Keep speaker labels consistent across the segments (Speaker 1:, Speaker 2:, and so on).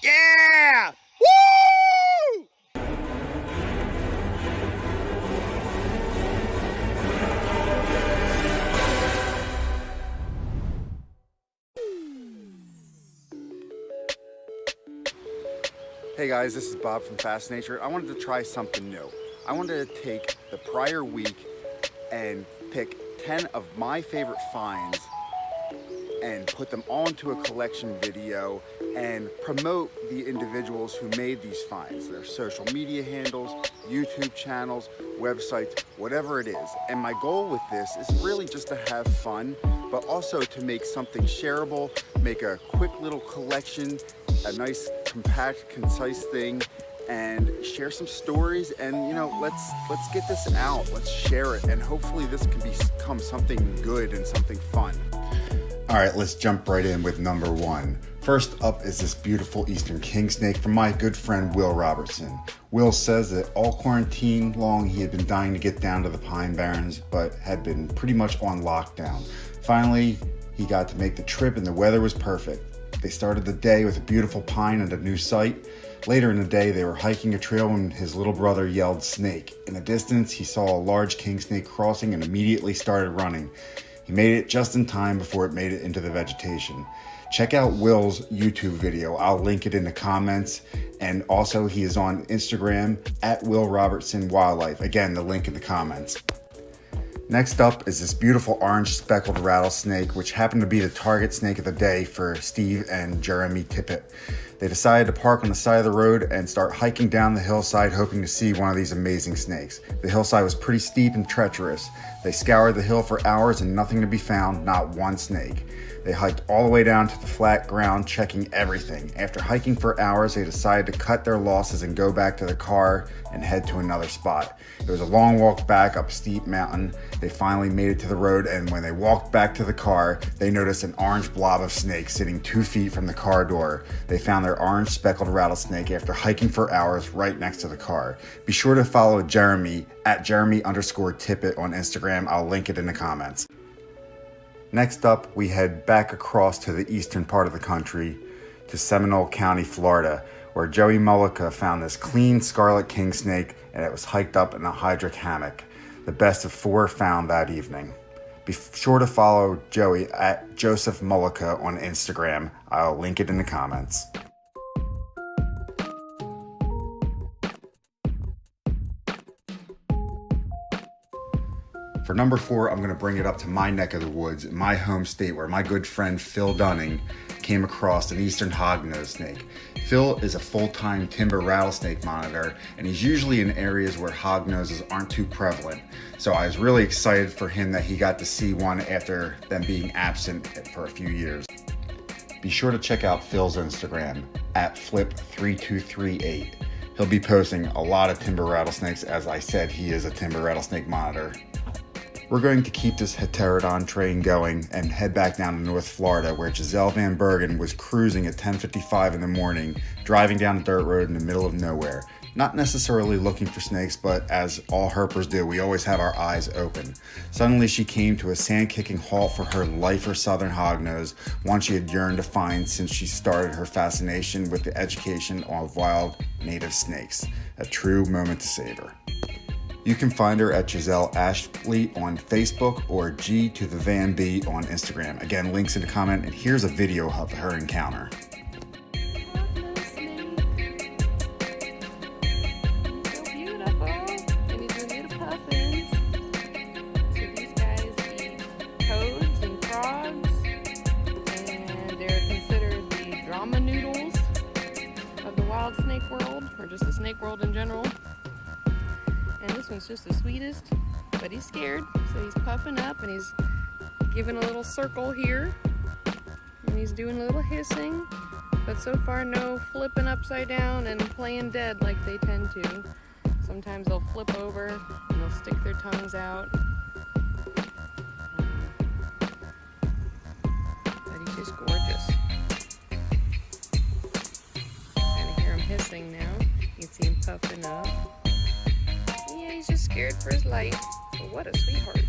Speaker 1: Yeah! Woo! Hey guys, this is Bob from Fascinature. I wanted to try something new. I wanted to take the prior week and pick 10 of my favorite finds and put them all into a collection video and promote the individuals who made these finds, their social media handles, YouTube channels, websites, whatever it is. And my goal with this is really just to have fun, but also to make something shareable, make a quick little collection, a nice, compact, concise thing, and share some stories. And you know, let's get this out, let's share it, and hopefully this can become something good and something fun.
Speaker 2: All right, let's jump right in with number one. First up is this beautiful Eastern Kingsnake from my good friend Will Robertson. Will says that all quarantine long he had been dying to get down to the Pine Barrens, but had been pretty much on lockdown. Finally, he got to make the trip and the weather was perfect. They started the day with a beautiful pine and a new site. Later in the day, they were hiking a trail when his little brother yelled snake. In the distance, he saw a large kingsnake crossing and immediately started running. He made it just in time before it made it into the vegetation. Check out Will's YouTube video. I'll link it in the comments. And also he is on Instagram at Will Robertson Wildlife. Again, the link in the comments. Next up is this beautiful orange speckled rattlesnake, which happened to be the target snake of the day for Steve and Jeremy Tippett. They decided to park on the side of the road and start hiking down the hillside, hoping to see one of these amazing snakes. The hillside was pretty steep and treacherous. They scoured the hill for hours and nothing to be found, not one snake. They hiked all the way down to the flat ground, checking everything. After hiking for hours, they decided to cut their losses and go back to the car and head to another spot. It was a long walk back up a steep mountain. They finally made it to the road, and when they walked back to the car, they noticed an orange blob of snake sitting 2 feet from the car door. They found their orange speckled rattlesnake after hiking for hours right next to the car. Be sure to follow Jeremy at Jeremy_Tippett on Instagram. I'll link it in the comments. Next up, we head back across to the eastern part of the country to Seminole County, Florida, where Joey Mullica found this clean Scarlet Kingsnake, and it was hiked up in a hydric hammock. The best of 4 found that evening. Be sure to follow Joey at Joseph Mullica on Instagram. I'll link it in the comments. For number 4, I'm going to bring it up to my neck of the woods, in my home state, where my good friend Phil Dunning came across an eastern hog-nosed snake. Phil is a full-time timber rattlesnake monitor, and he's usually in areas where hog-noses aren't too prevalent. So I was really excited for him that he got to see one after them being absent for a few years. Be sure to check out Phil's Instagram at flip3238. He'll be posting a lot of timber rattlesnakes. As I said, he is a timber rattlesnake monitor. We're going to keep this heterodon train going and head back down to North Florida, where Giselle Van Bergen was cruising at 10:55 in the morning, driving down a dirt road in the middle of nowhere. Not necessarily looking for snakes, but as all herpers do, we always have our eyes open. Suddenly she came to a sand-kicking halt for her lifer southern hognose, one she had yearned to find since she started her fascination with the education of wild native snakes. A true moment to savor. You can find her at Giselle Ashley on Facebook or G to the Van B on Instagram. Again, links in the comment, and here's a video of her encounter.
Speaker 3: So beautiful, and he's doing little puffins. So these guys eat toads and frogs, and they're considered the drama noodles of the wild snake world, or just the snake world in general. And this one's just the sweetest, but he's scared, so he's puffing up and he's giving a little circle here, and he's doing a little hissing, but so far no flipping upside down and playing dead like they tend to. Sometimes they'll flip over and they'll stick their tongues out, but he's just gorgeous. Kind of hear him hissing now. You can see him puffing up. He's just scared for his life, but what a sweetheart.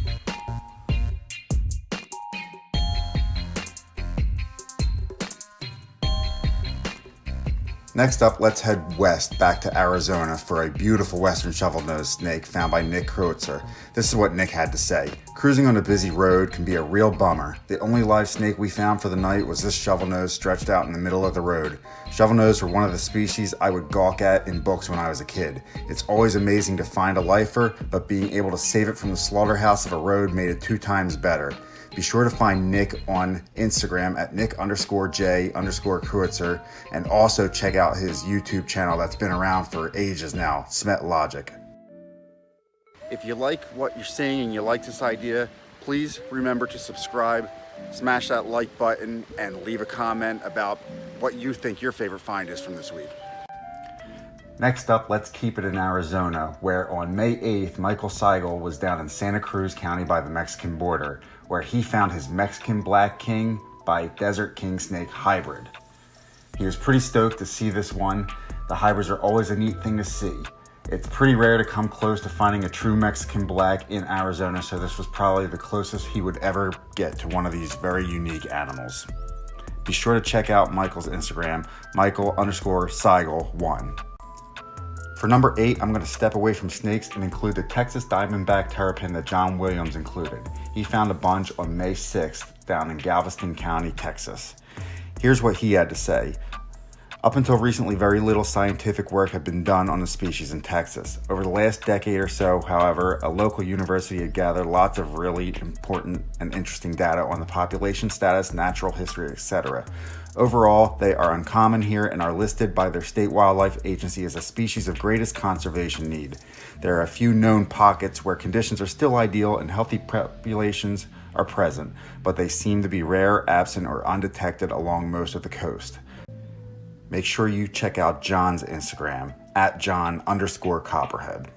Speaker 2: Next up, let's head west back to Arizona for a beautiful western shovel-nosed snake found by Nick Kreutzer. This is what Nick had to say. Cruising on a busy road can be a real bummer. The only live snake we found for the night was this shovel-nose stretched out in the middle of the road. Shovel-nosed were one of the species I would gawk at in books when I was a kid. It's always amazing to find a lifer, but being able to save it from the slaughterhouse of a road made it 2 times better. Be sure to find Nick on Instagram at Nick_J_Kreutzer and also check out his YouTube channel that's been around for ages now, Smet Logic.
Speaker 1: If you like what you're seeing and you like this idea, please remember to subscribe, smash that like button, and leave a comment about what you think your favorite find is from this week.
Speaker 2: Next up, let's keep it in Arizona, where on May 8th, Michael Seigal was down in Santa Cruz County by the Mexican border, where he found his Mexican Black King by Desert Kingsnake hybrid. He was pretty stoked to see this one. The hybrids are always a neat thing to see. It's pretty rare to come close to finding a true Mexican Black in Arizona, so this was probably the closest he would ever get to one of these very unique animals. Be sure to check out Michael's Instagram, Michael_Seigal1. For number 8, I'm going to step away from snakes and include the Texas Diamondback Terrapin that John Williams included. He found a bunch on May 6th down in Galveston County, Texas. Here's what he had to say. Up until recently, very little scientific work had been done on the species in Texas. Over the last decade or so, however, a local university had gathered lots of really important and interesting data on the population status, natural history, etc. Overall, they are uncommon here and are listed by their state wildlife agency as a species of greatest conservation need. There are a few known pockets where conditions are still ideal and healthy populations are present, but they seem to be rare, absent, or undetected along most of the coast. Make sure you check out John's Instagram, at John_Copperhead.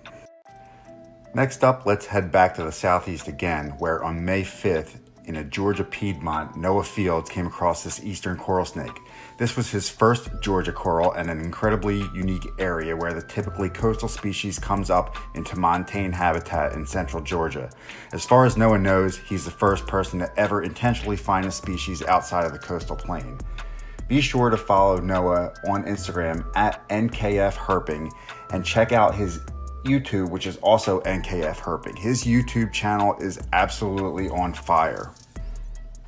Speaker 2: Next up, let's head back to the southeast again, where on May 5th, in a Georgia Piedmont, Noah Fields came across this eastern coral snake. This was his first Georgia coral and an incredibly unique area where the typically coastal species comes up into montane habitat in central Georgia. As far as Noah knows, he's the first person to ever intentionally find a species outside of the coastal plain. Be sure to follow Noah on Instagram at NKF Herping and check out his YouTube, which is also NKF Herping. His YouTube channel is absolutely on fire.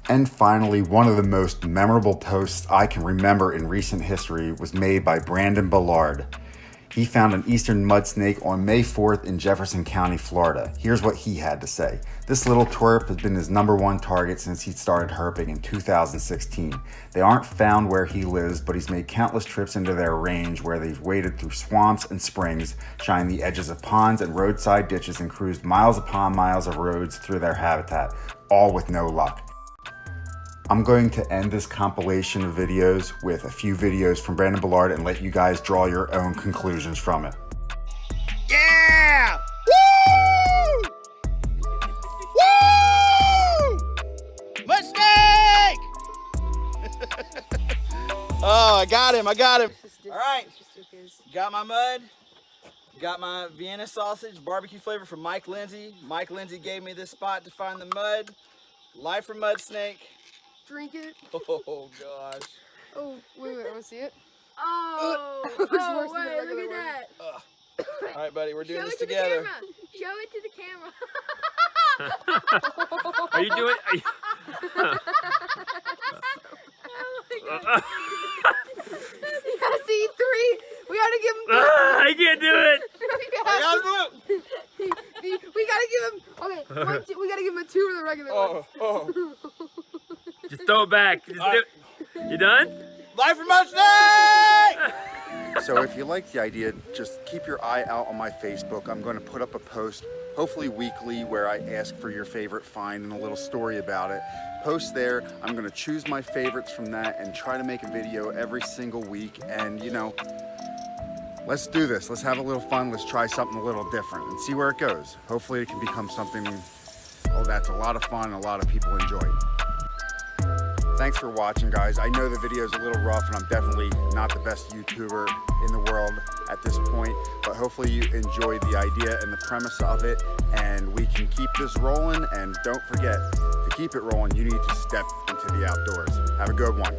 Speaker 2: And finally, one of the most memorable posts I can remember in recent history was made by Ballard. He found an eastern mudsnake on May 4th in Jefferson County, Florida. Here's what he had to say. This little twerp has been his #1 target since he started herping in 2016. They aren't found where he lives, but he's made countless trips into their range where they've waded through swamps and springs, shined the edges of ponds and roadside ditches, and cruised miles upon miles of roads through their habitat, all with no luck. I'm going to end this compilation of videos with a few videos from Ballard and let you guys draw your own conclusions from it.
Speaker 4: Yeah! Woo! Woo! Mudsnake! Oh, I got him. All right, got my mud, got my Vienna sausage, barbecue flavor from Mike Lindsay. Mike Lindsay gave me this spot to find the mud. Life for Mudsnake.
Speaker 3: Drink it.
Speaker 4: Oh gosh.
Speaker 3: Oh, wait, I want to see it.
Speaker 5: Oh,
Speaker 3: It's worse than the
Speaker 5: wait, look
Speaker 3: regular
Speaker 5: at
Speaker 3: one.
Speaker 5: that.
Speaker 4: All right, buddy, we're doing
Speaker 5: Show
Speaker 4: this
Speaker 5: it to
Speaker 4: together.
Speaker 5: the camera. Show it to the camera.
Speaker 6: Are you doing?
Speaker 3: Yeah, see, 3. We gotta give him 3.
Speaker 6: I can't do it.
Speaker 4: I gotta do it.
Speaker 3: We gotta give him. Okay, 1, 2, we gotta give him a 2 of the regular ones.
Speaker 4: Oh.
Speaker 6: Just throw it back. Just do it. You done?
Speaker 4: Life for Mudsnake!
Speaker 1: So if you like the idea, just keep your eye out on my Facebook. I'm going to put up a post, hopefully weekly, where I ask for your favorite find and a little story about it. Post there. I'm going to choose my favorites from that and try to make a video every single week. And, you know, let's do this. Let's have a little fun. Let's try something a little different and see where it goes. Hopefully it can become something, that's a lot of fun and a lot of people enjoy. Thanks for watching, guys. I know the video is a little rough and I'm definitely not the best YouTuber in the world at this point, but hopefully you enjoyed the idea and the premise of it, and we can keep this rolling. And don't forget, to keep it rolling, you need to step into the outdoors. Have a good one.